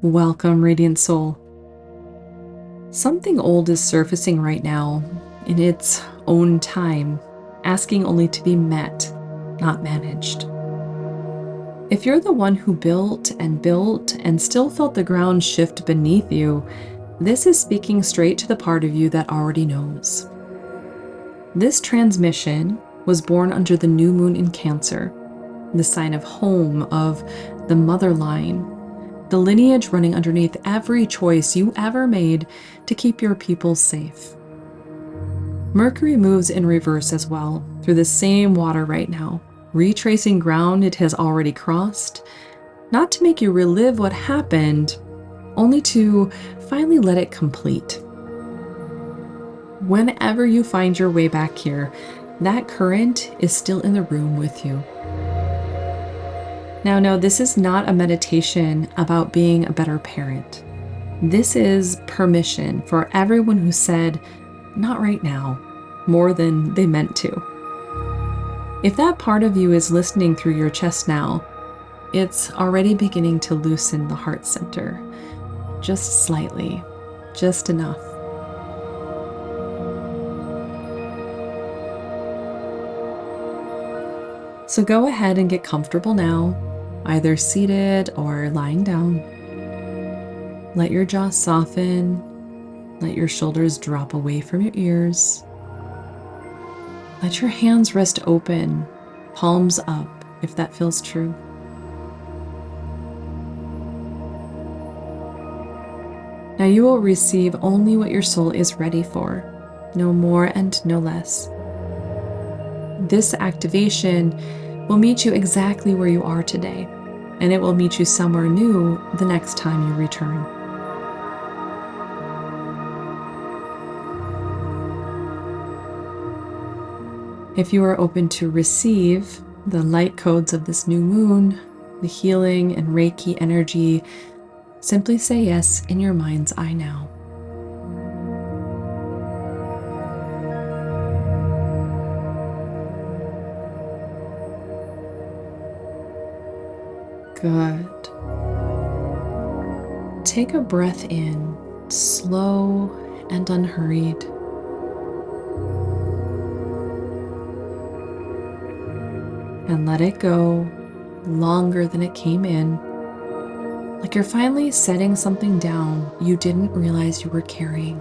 Welcome, Radiant Soul. Something old is surfacing right now in its own time, asking only to be met, not managed. If you're the one who built and still felt the ground shift beneath you, this is speaking straight to the part of you that already knows. This transmission was born under the new moon in Cancer, the sign of home, of the mother line, the lineage running underneath every choice you ever made to keep your people safe. Mercury moves in reverse as well, through the same water right now, retracing ground it has already crossed, not to make you relive what happened, only to finally let it complete. Whenever you find your way back here, that current is still in the room with you. Now, no, this is not a meditation about being a better parent. This is permission for everyone who said, not right now, more than they meant to. If that part of you is listening through your chest now, it's already beginning to loosen the heart center. Just slightly, just enough. So go ahead and get comfortable now, either seated or lying down. Let your jaw soften. Let your shoulders drop away from your ears. Let your hands rest open, palms up, if that feels true. Now you will receive only what your soul is ready for, no more and no less. This activation will meet you exactly where you are today, and it will meet you somewhere new the next time you return. If you are open to receive the light codes of this new moon, the healing and Reiki energy, simply say yes in your mind's eye now. Good. Take a breath in, slow and unhurried. And let it go longer than it came in, like you're finally setting something down you didn't realize you were carrying.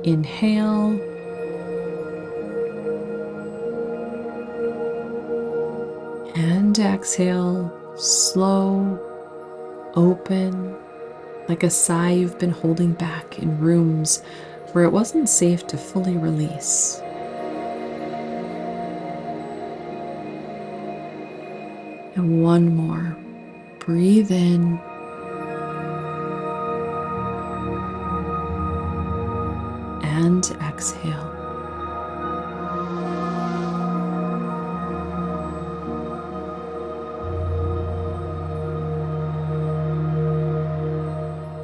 Inhale. And exhale, slow, open, like a sigh you've been holding back in rooms where it wasn't safe to fully release. And one more. Breathe in. And exhale.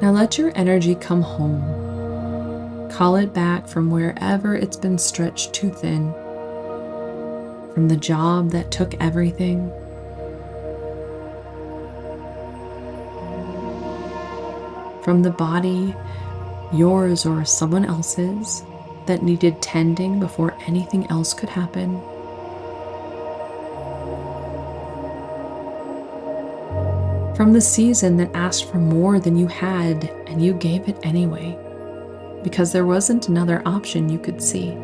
Now let your energy come home. Call it back from wherever it's been stretched too thin. From the job that took everything. From the body, yours or someone else's, that needed tending before anything else could happen. From the season that asked for more than you had and you gave it anyway, because there wasn't another option you could see.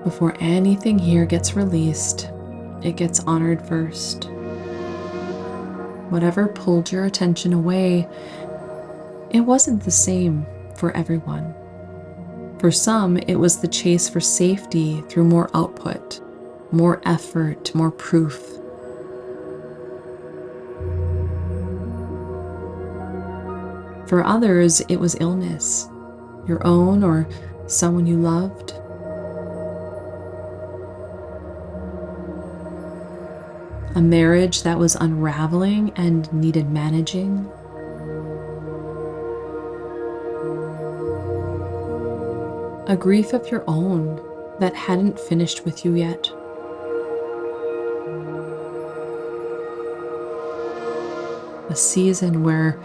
Before anything here gets released, it gets honored first. Whatever pulled your attention away, it wasn't the same for everyone. For some, it was the chase for safety through more output, more effort, more proof. For others, it was illness, your own or someone you loved. A marriage that was unraveling and needed managing. A grief of your own that hadn't finished with you yet. A season where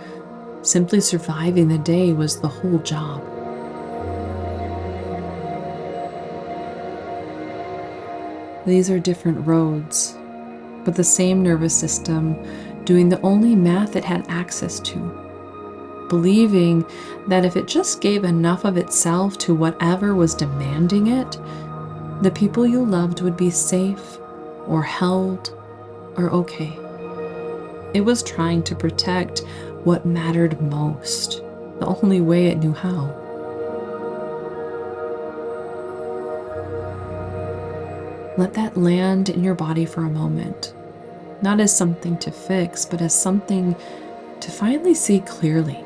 simply surviving the day was the whole job. These are different roads, but the same nervous system doing the only math it had access to, believing that if it just gave enough of itself to whatever was demanding it, the people you loved would be safe or held or okay. It was trying to protect what mattered most, the only way it knew how. Let that land in your body for a moment, not as something to fix, but as something to finally see clearly.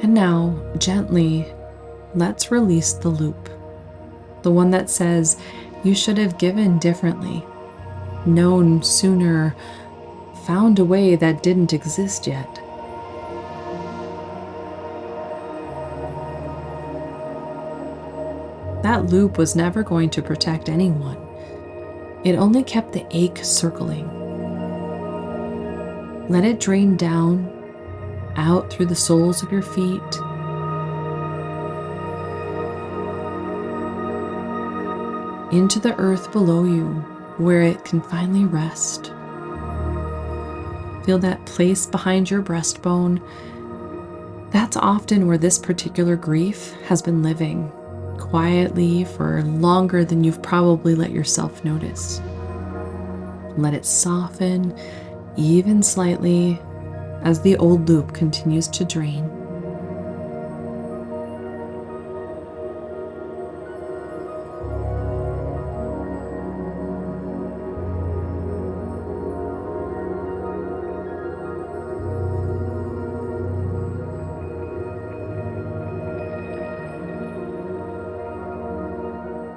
And now, gently, let's release the loop. The one that says you should have given differently, known sooner, found a way that didn't exist yet. That loop was never going to protect anyone. It only kept the ache circling. Let it drain down, out through the soles of your feet, into the earth below you, where it can finally rest. Feel that place behind your breastbone. That's often where this particular grief has been living, quietly for longer than you've probably let yourself notice. Let it soften, even slightly, as the old loop continues to drain.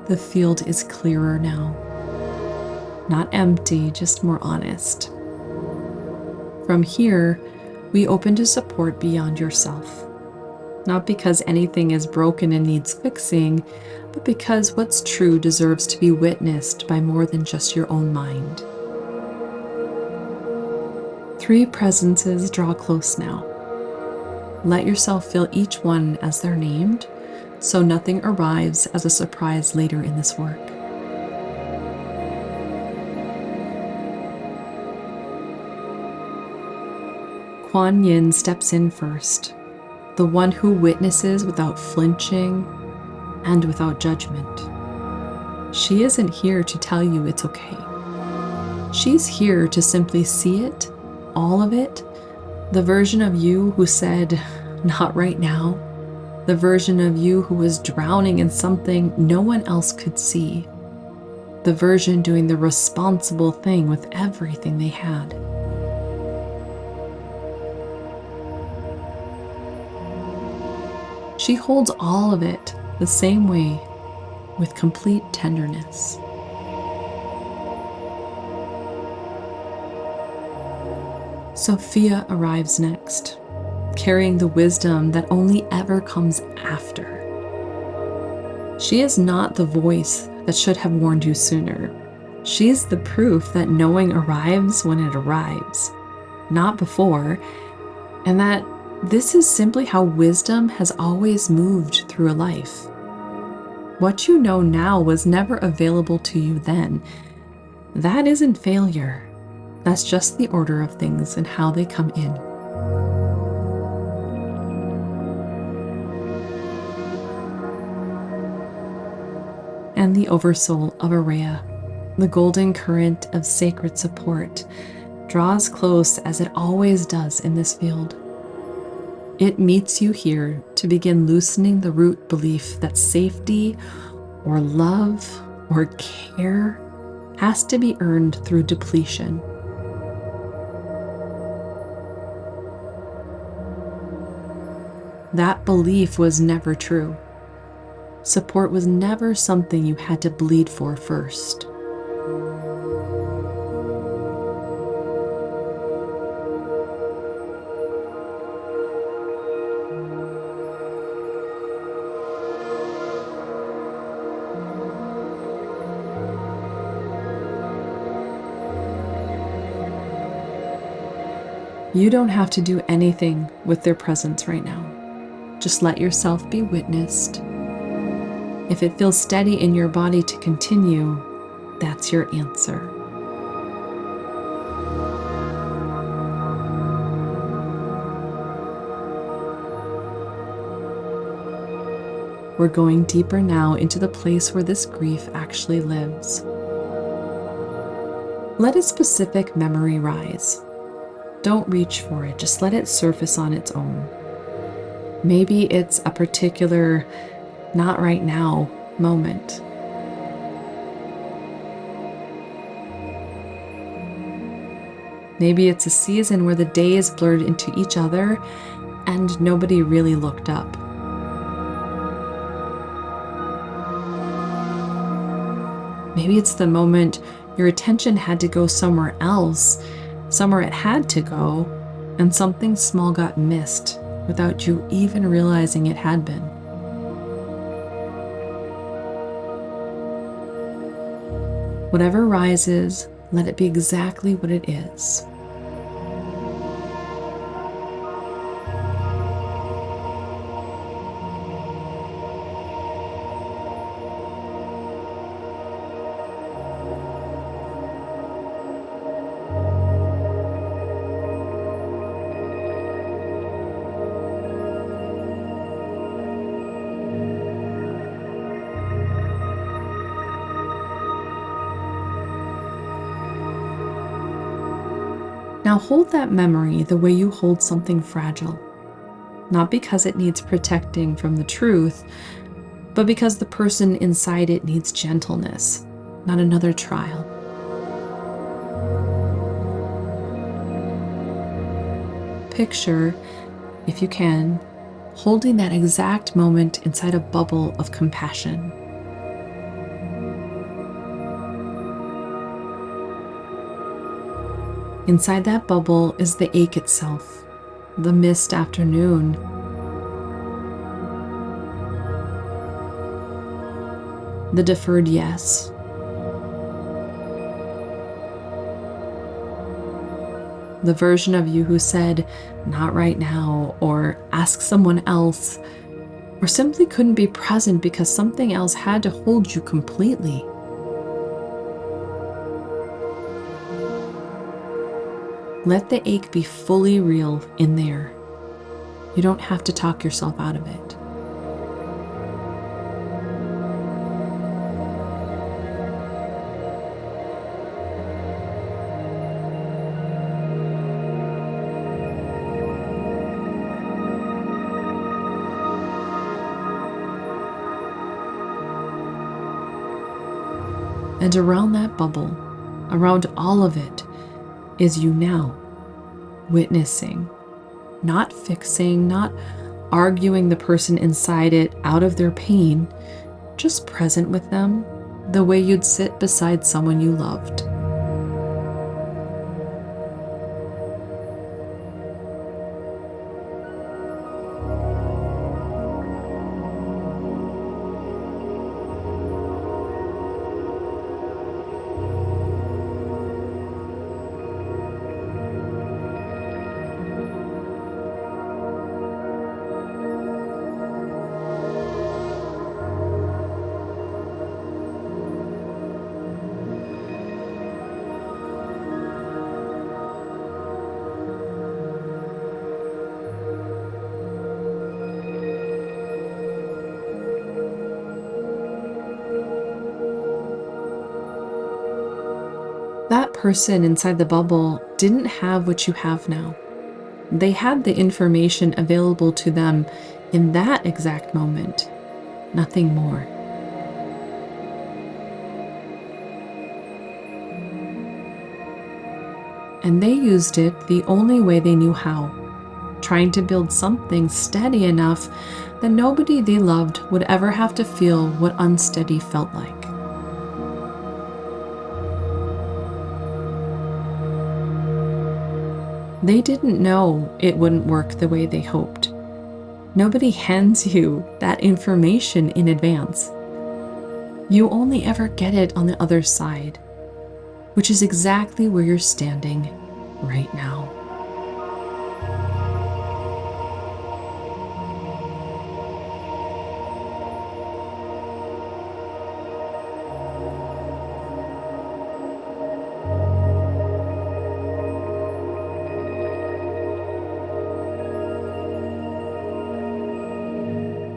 The field is clearer now. Not empty, just more honest. From here, we open to support beyond yourself. Not because anything is broken and needs fixing, but because what's true deserves to be witnessed by more than just your own mind. 3 presences draw close now. Let yourself feel each one as they're named, so nothing arrives as a surprise later in this work. Quan steps in first, the one who witnesses without flinching and without judgment. She isn't here to tell you it's okay. She's here to simply see it, all of it, the version of you who said, "Not right now," the version of you who was drowning in something no one else could see, the version doing the responsible thing with everything they had. She holds all of it the same way, with complete tenderness. Sophia arrives next, carrying the wisdom that only ever comes after. She is not the voice that should have warned you sooner. She's the proof that knowing arrives when it arrives, not before, and that this is simply how wisdom has always moved through a life. What you know now was never available to you then. That isn't failure. That's just the order of things and how they come in. and the oversoul of Aureya, the golden current of sacred support, draws close as it always does in this field. It meets you here to begin loosening the root belief that safety or love or care has to be earned through depletion. That belief was never true. Support was never something you had to bleed for first. You don't have to do anything with their presence right now. Just let yourself be witnessed. If it feels steady in your body to continue, that's your answer. We're going deeper now into the place where this grief actually lives. Let a specific memory rise. Don't reach for it, just let it surface on its own. Maybe it's a particular not right now moment. Maybe it's a season where the days blurred into each other and nobody really looked up. Maybe it's the moment your attention had to go somewhere else, somewhere it had to go, and something small got missed without you even realizing it had been. Whatever rises, let it be exactly what it is. Now hold that memory the way you hold something fragile, not because it needs protecting from the truth, but because the person inside it needs gentleness, not another trial. Picture, if you can, holding that exact moment inside a bubble of compassion. Inside that bubble is the ache itself, the missed afternoon, the deferred yes, the version of you who said, "Not right now," or "Ask someone else," or simply couldn't be present because something else had to hold you completely. Let the ache be fully real in there. You don't have to talk yourself out of it. And around that bubble, around all of it, is you now, witnessing, not fixing, not arguing the person inside it out of their pain, just present with them the way you'd sit beside someone you loved. person inside the bubble didn't have what you have now. They had the information available to them in that exact moment, nothing more. And they used it the only way they knew how, trying to build something steady enough that nobody they loved would ever have to feel what unsteady felt like. They didn't know it wouldn't work the way they hoped. Nobody hands you that information in advance. You only ever get it on the other side, which is exactly where you're standing right now.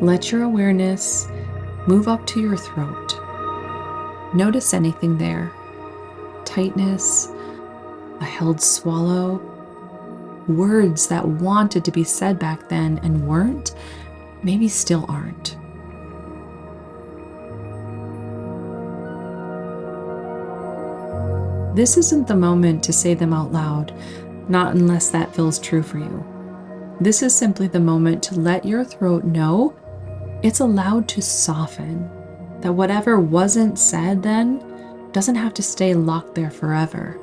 Let your awareness move up to your throat. Notice anything there. Tightness, a held swallow, words that wanted to be said back then and weren't, maybe still aren't. This isn't the moment to say them out loud, not unless that feels true for you. This is simply the moment to let your throat know it's allowed to soften, that whatever wasn't said then doesn't have to stay locked there forever.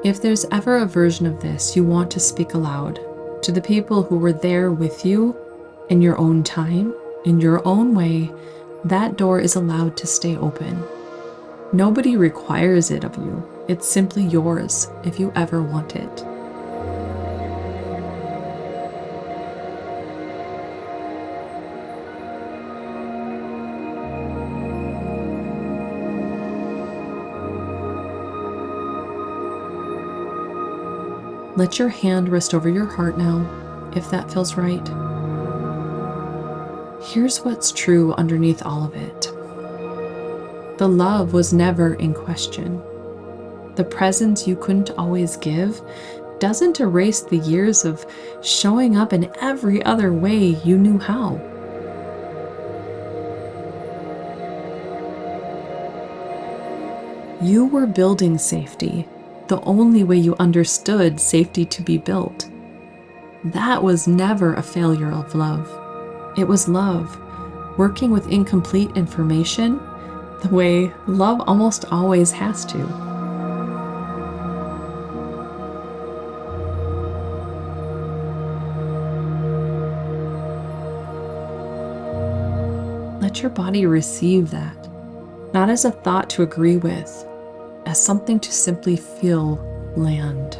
If there's ever a version of this you want to speak aloud to the people who were there with you in your own time, in your own way, that door is allowed to stay open. Nobody requires it of you. It's simply yours if you ever want it. Let your hand rest over your heart now, if that feels right. Here's what's true underneath all of it. The love was never in question. The presence you couldn't always give doesn't erase the years of showing up in every other way you knew how. You were building safety, the only way you understood safety to be built. That was never a failure of love. It was love, working with incomplete information the way love almost always has to. Let your body receive that, not as a thought to agree with, as something to simply feel land.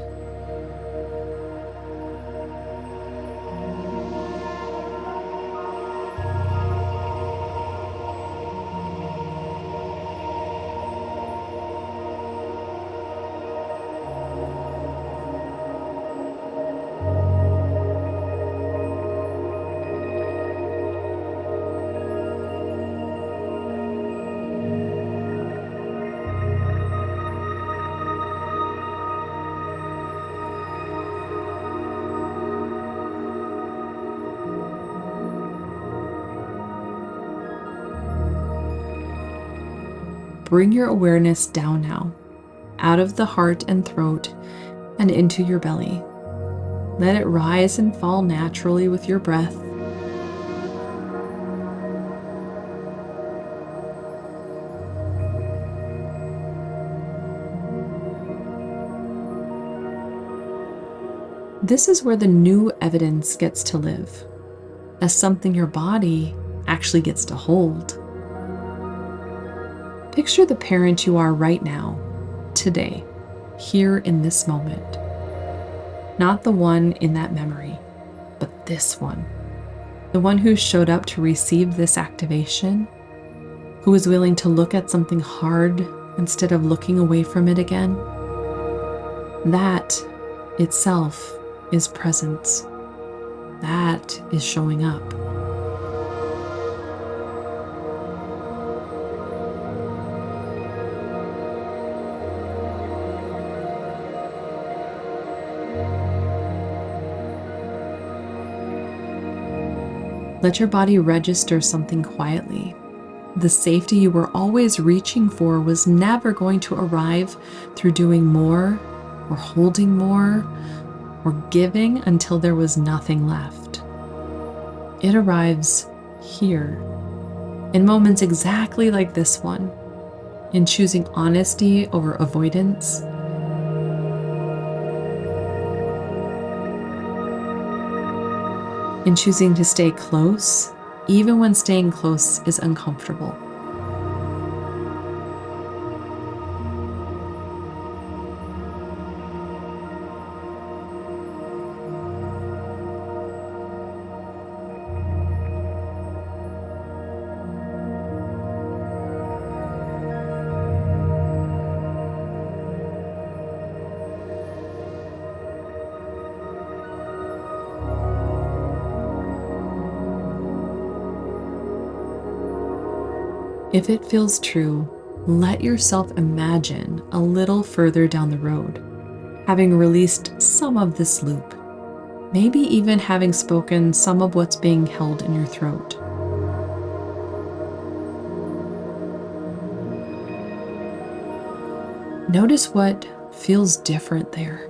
Bring your awareness down now, out of the heart and throat and into your belly. Let it rise and fall naturally with your breath. This is where the new evidence gets to live, as something your body actually gets to hold. Picture the parent you are right now, today, here in this moment. Not the one in that memory, but this one. the one who showed up to receive this activation, who was willing to look at something hard instead of looking away from it again. That itself is presence. That is showing up. Let your body register something quietly. The safety you were always reaching for was never going to arrive through doing more or holding more or giving until there was nothing left. It arrives here, in moments exactly like this one, in choosing honesty over avoidance, in choosing to stay close, even when staying close is uncomfortable. If it feels true, let yourself imagine a little further down the road, having released some of this loop, maybe even having spoken some of what's being held in your throat. Notice what feels different there.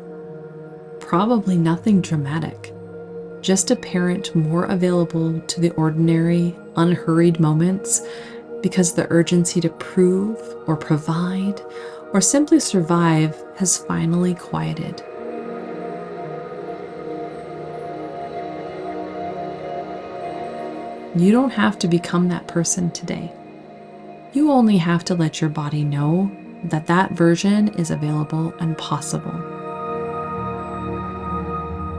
Probably nothing dramatic, just a parent more available to the ordinary, unhurried moments because the urgency to prove or provide or simply survive has finally quieted. You don't have to become that person today. You only have to let your body know that that version is available and possible.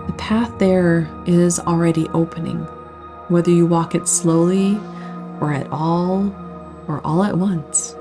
The path there is already opening, whether you walk it slowly or at all or all at once.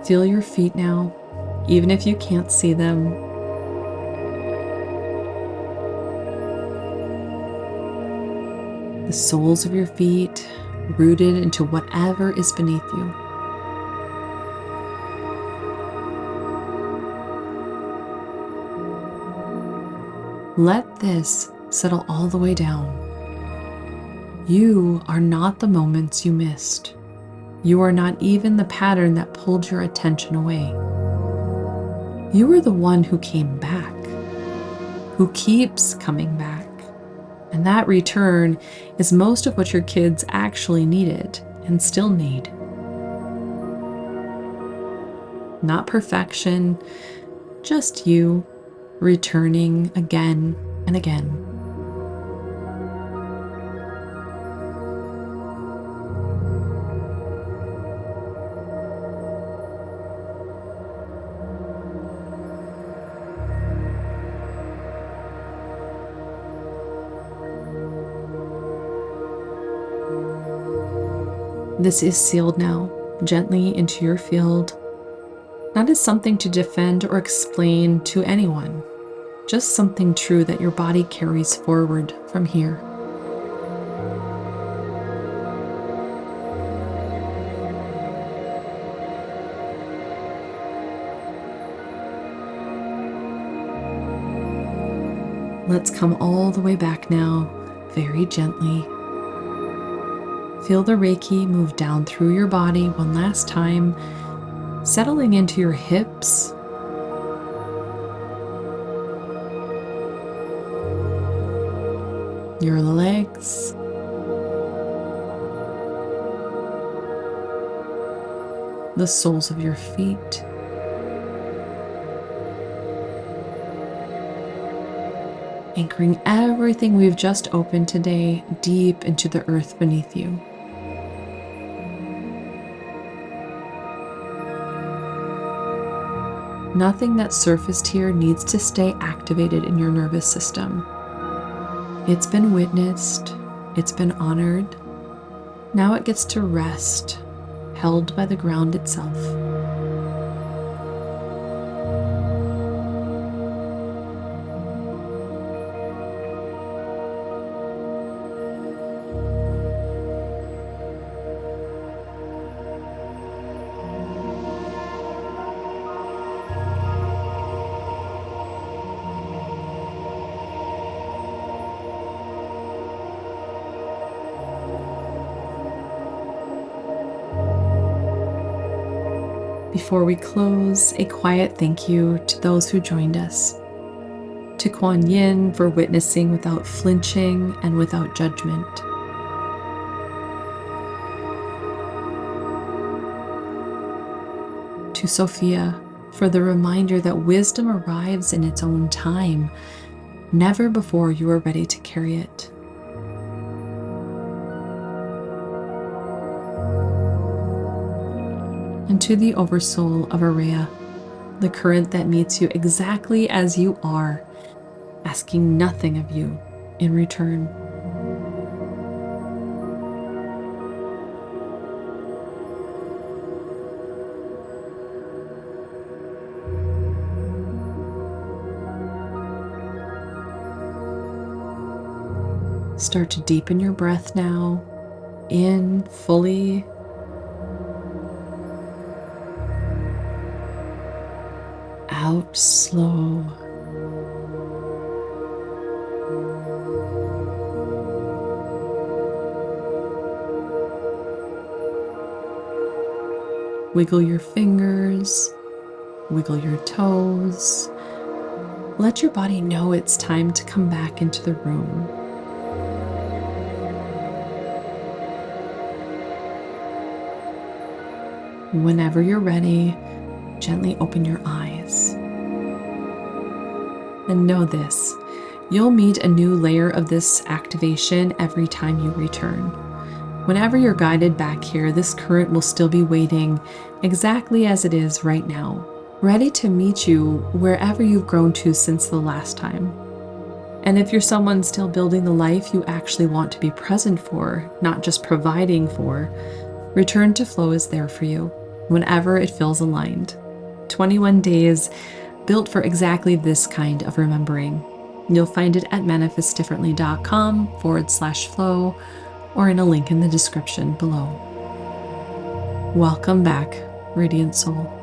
Feel your feet now, even if you can't see them. The soles of your feet rooted into whatever is beneath you. Let this settle all the way down. You are not the moments you missed. You are not even the pattern that pulled your attention away. You are the one who came back, who keeps coming back. And that return is most of what your kids actually needed and still need. Not perfection, just you returning again and again. This is sealed now, gently into your field, not as something to defend or explain to anyone, just something true that your body carries forward from here. Let's come all the way back now, very gently. Feel the Reiki move down through your body one last time, settling into your hips, your legs, the soles of your feet, anchoring everything we've just opened today deep into the earth beneath you. Nothing that surfaced here needs to stay activated in your nervous system. It's been witnessed, it's been honored. Now it gets to rest, held by the ground itself. Before we close, a quiet thank you to those who joined us. To Quan Yin for witnessing without flinching and without judgment. To Sophia for the reminder that wisdom arrives in its own time, never before you are ready to carry it. And to the Oversoul of Aureya, the current that meets you exactly as you are, asking nothing of you in return. Start to deepen your breath now, in fully. Out slow. Wiggle your fingers, wiggle your toes. Let your body know it's time to come back into the room. Whenever you're ready, gently open your eyes. And know this, you'll meet a new layer of this activation every time you return. Whenever you're guided back here, this current will still be waiting exactly as it is right now, ready to meet you wherever you've grown to since the last time. And if you're someone still building the life you actually want to be present for, not just providing for, Return to Flow is there for you whenever it feels aligned. 21 days built for exactly this kind of remembering. You'll find it at manifestdifferently.com/flow or in a link in the description below. Welcome back, Radiant Soul.